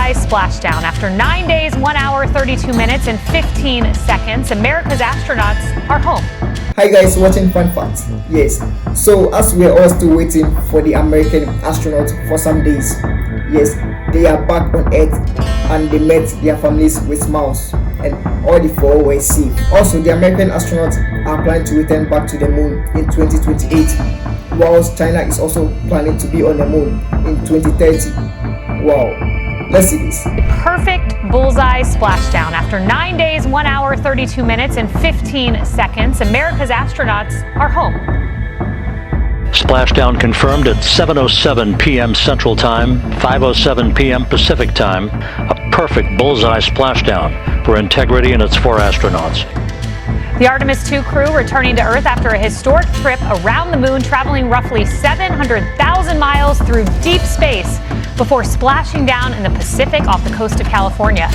bullseye splashdown. After 9 days, 1 hour, 32 minutes, and 15 seconds, America's astronauts are home. Hi guys, watching Fun Facts. Yes, so as we are all still waiting for the American astronauts for some days, yes, they are back on Earth and they met their families with smiles and all the four were safe. Also, the American astronauts are planning to return back to the moon in 2028, whilst China is also planning to be on the moon in 2030. Wow, let's see this. Perfect bullseye splashdown. After 9 days, 1 hour, 32 minutes, and 15 seconds, America's astronauts are home. Splashdown confirmed at 7:07 p.m. Central Time, 5:07 p.m. Pacific Time. A perfect bullseye splashdown for Integrity and its four astronauts. The Artemis II crew returning to Earth after a historic trip around the moon, traveling roughly 700,000 miles through deep space before splashing down in the Pacific off the coast of California.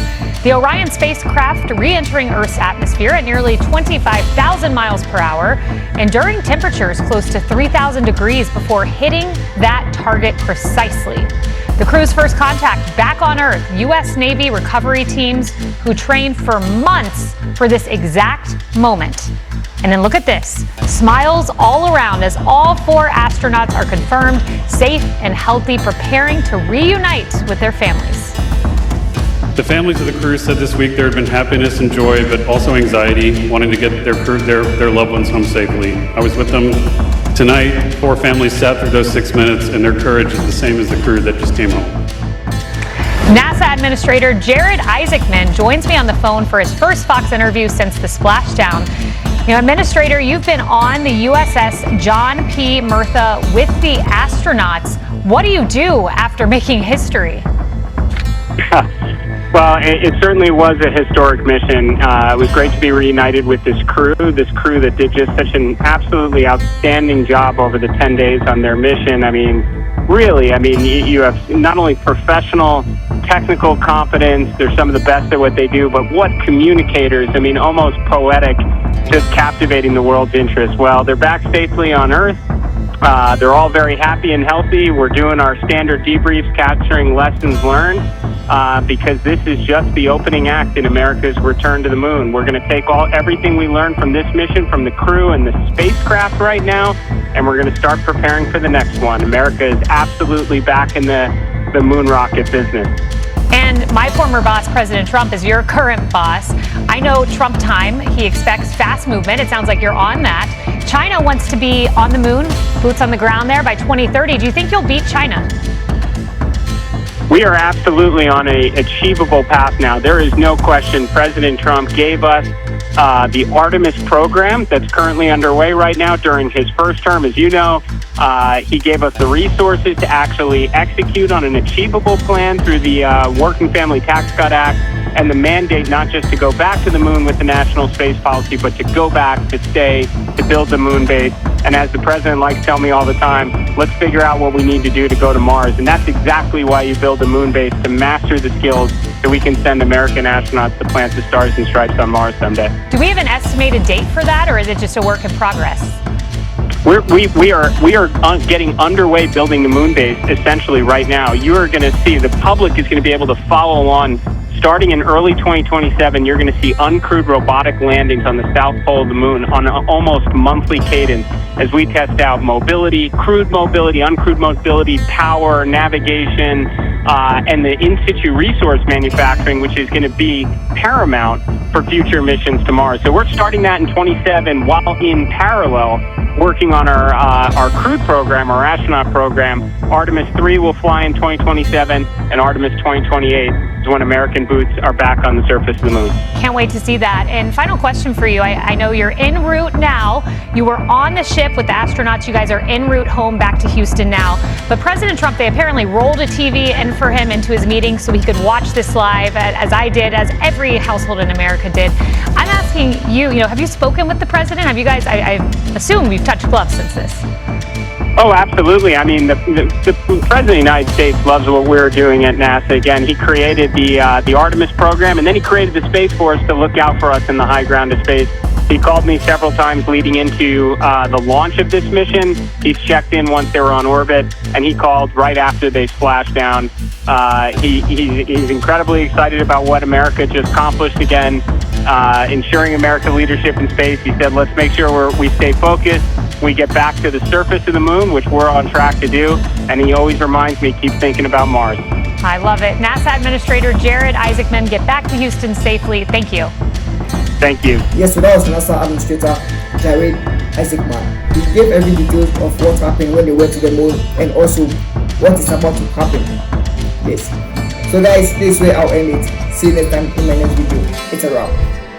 The Orion spacecraft re-entering Earth's atmosphere at nearly 25,000 miles per hour, enduring temperatures close to 3,000 degrees before hitting that target precisely. The crew's first contact back on Earth, U.S. Navy recovery teams who trained for months for this exact moment. And then look at this, smiles all around as all four astronauts are confirmed safe and healthy, preparing to reunite with their families. The families of the crew said this week there had been happiness and joy, but also anxiety, wanting to get their loved ones home safely. I was with them tonight. Four families sat through those 6 minutes, and their courage is the same as the crew that just came home. NASA Administrator Jared Isaacman joins me on the phone for his first Fox interview since the splashdown. You know, Administrator, you've been on the USS John P. Murtha with the astronauts. What do you do after making history? Well, it certainly was a historic mission. It was great to be reunited with this crew that did just such an absolutely outstanding job over the 10 days on their mission. I mean, really, you have not only professional, technical competence, they're some of the best at what they do, but what communicators, almost poetic, just captivating the world's interest. Well, they're back safely on Earth. They're all very happy and healthy. We're doing our standard debriefs, capturing lessons learned, because this is just the opening act in America's return to the moon. We're going to take everything we learned from this mission, from the crew and the spacecraft right now, and we're going to start preparing for the next one. America is absolutely back in the moon rocket business. And my former boss, President Trump, is your current boss. I know Trump time. He expects fast movement. It sounds like you're on that. China wants to be on the moon, boots on the ground there by 2030. Do you think you'll beat China? We are absolutely on an achievable path now. There is no question. President Trump gave us the Artemis program that's currently underway right now during his first term. As you know, he gave us the resources to actually execute on an achievable plan through the Working Family Tax Cut Act and the mandate not just to go back to the moon with the national space policy, but to go back, to stay, to build the moon base. And as the president likes to tell me all the time, let's figure out what we need to do to go to Mars. And that's exactly why you build the moon base, to master the skills so we can send American astronauts to plant the stars and stripes on Mars someday. Do we have an estimated date for that, or is it just a work in progress? We are getting underway building the moon base essentially right now. You are going to see, the public is going to be able to follow along. Starting in early 2027, you're going to see uncrewed robotic landings on the south pole of the moon on an almost monthly cadence as we test out mobility, crewed mobility, uncrewed mobility, power, navigation, and the in-situ resource manufacturing, which is going to be paramount for future missions to Mars. So we're starting that in 27 while in parallel working on our crewed program, our astronaut program. Artemis 3 will fly in 2027, and Artemis 2028 is when American boots are back on the surface of the moon. Can't wait to see that. And final question for you. I know you're en route now. You were on the ship with the astronauts. You guys are en route home back to Houston now. But President Trump, they apparently rolled a TV in for him into his meeting so he could watch this live, as I did, as every household in America did. I'm asking you, have you spoken with the president? Have you guys, I assume you've touched gloves since this. Oh, absolutely. The President of the United States loves what we're doing at NASA. Again, he created the Artemis program, and then he created the Space Force to look out for us in the high ground of space. He called me several times leading into the launch of this mission. He's checked in once they were on orbit, and he called right after they splashed down. He's incredibly excited about what America just accomplished again, ensuring American leadership in space. He said, let's make sure we stay focused, we get back to the surface of the moon, which we're on track to do. And he always reminds me, keep thinking about Mars. I love it. NASA Administrator Jared Isaacman, get back to Houston safely. Thank you. Thank you. Yes, so that was NASA Administrator Jared Isaacman. He gave every detail of what happened when they went to the moon and also what is about to happen. Yes. So guys, this is where I'll end it. See you next time in my next video. It's a wrap.